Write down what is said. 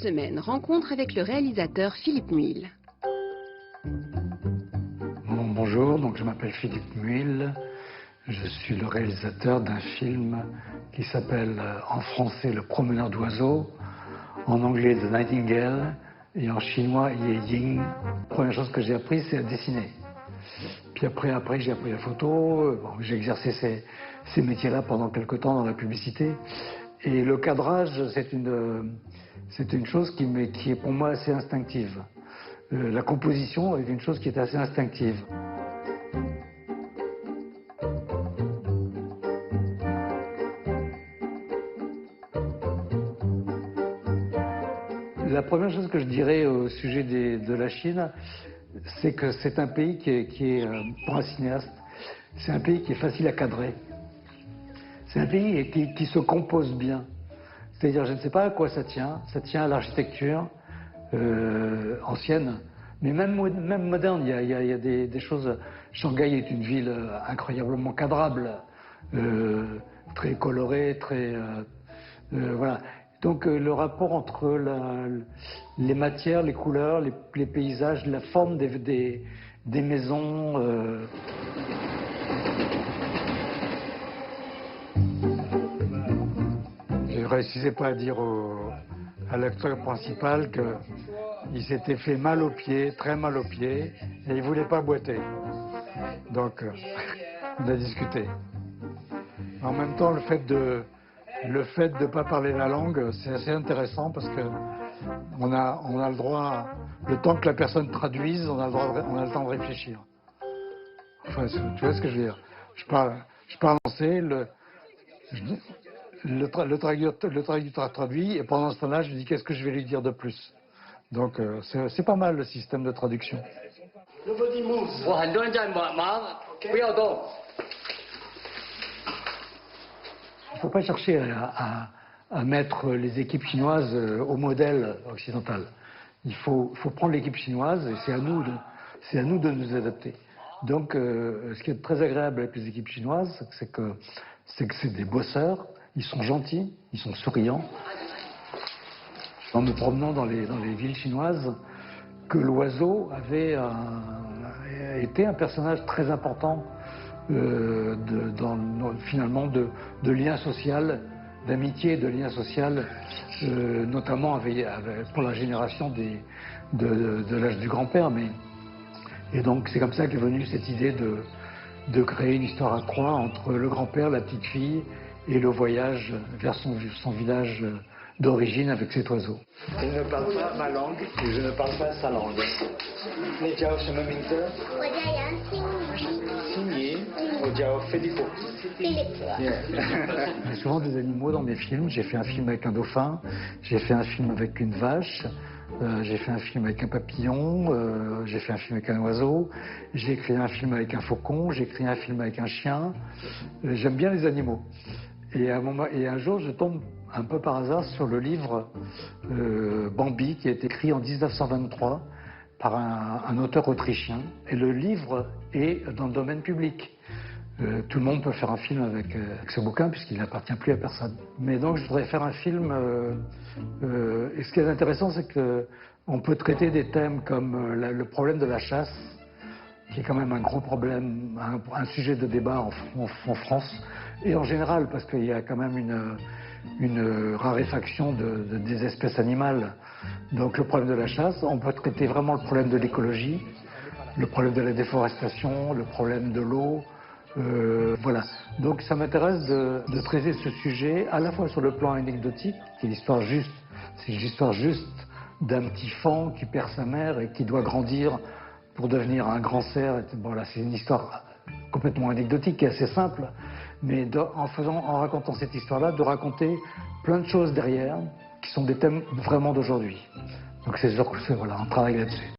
semaine, rencontre avec le réalisateur Philippe Muil. Bonjour, donc je m'appelle Philippe Muil. Je suis le réalisateur d'un film qui s'appelle en français Le Promeneur d'oiseaux, en anglais The Nightingale et en chinois Ye Ying. La première chose que j'ai appris, c'est à dessiner. Puis après j'ai appris la photo. Bon, j'ai exercé ces métiers-là pendant quelques temps dans la publicité. Et le cadrage, c'est une chose qui est pour moi assez instinctive. La composition est une chose qui est assez instinctive. La première chose que je dirais au sujet de la Chine, c'est que c'est un pays qui est, pour un cinéaste, c'est un pays qui est facile à cadrer. C'est un pays qui se compose bien. C'est-à-dire, je ne sais pas à quoi ça tient à l'architecture ancienne, mais même moderne, il y a des choses. Shanghai est une ville incroyablement cadrable, très colorée, très... voilà. Donc le rapport entre les matières, les couleurs, les paysages, la forme des maisons... Je ne réussissais pas à dire à l'acteur principal qu'il s'était fait mal aux pieds, très mal aux pieds, et il ne voulait pas boiter. Donc on a discuté. En même temps, le fait de ne pas parler la langue, c'est assez intéressant parce que on a le droit, le temps que la personne traduise, on a le temps de réfléchir. Enfin, tu vois ce que je veux dire? Je parle français, le traducteur traduit, et pendant ce temps-là, je dis qu'est-ce que je vais lui dire de plus. Donc c'est pas mal le système de traduction. Il ne faut pas chercher à mettre les équipes chinoises au modèle occidental. Il faut prendre l'équipe chinoise et c'est à nous de nous adapter. Donc, ce qui est très agréable avec les équipes chinoises, c'est que c'est des bosseurs, ils sont gentils, ils sont souriants. En me promenant dans les villes chinoises, que l'oiseau avait été un personnage très important finalement de lien social, d'amitié et de lien social, notamment pour la génération de l'âge du grand-père. Et donc c'est comme ça qu'est venue cette idée de créer une histoire à trois entre le grand-père, la petite fille et le voyage vers son village d'origine avec cet oiseau. Il ne parle pas ma langue et je ne parle pas sa langue. Ni jiao shenme mingzi? Philippe. J'ai souvent des animaux dans mes films. J'ai fait un film avec un dauphin, j'ai fait un film avec une vache, j'ai fait un film avec un papillon, j'ai fait un film avec un oiseau, j'ai écrit un film avec un faucon, j'ai écrit un film avec un chien. J'aime bien les animaux. Et un jour, je tombe un peu par hasard sur le livre Bambi, qui a été écrit en 1923 par un auteur autrichien. Et le livre est dans le domaine public. Tout le monde peut faire un film avec ce bouquin, puisqu'il n'appartient plus à personne. Mais donc, je voudrais faire un film... et ce qui est intéressant, c'est qu'on peut traiter des thèmes comme le problème de la chasse, qui est quand même un gros problème, un sujet de débat en France, et en général, parce qu'il y a quand même une raréfaction des espèces animales. Donc le problème de la chasse, on peut traiter vraiment le problème de l'écologie, le problème de la déforestation, le problème de l'eau. Voilà. Donc ça m'intéresse de traiter ce sujet à la fois sur le plan anecdotique, qui est l'histoire juste, c'est l'histoire juste d'un petit faon qui perd sa mère et qui doit grandir pour devenir un grand cerf. Voilà, c'est une histoire complètement anecdotique qui est assez simple, mais en racontant cette histoire-là, de raconter plein de choses derrière qui sont des thèmes vraiment d'aujourd'hui. Donc c'est voilà, on travaille là-dessus.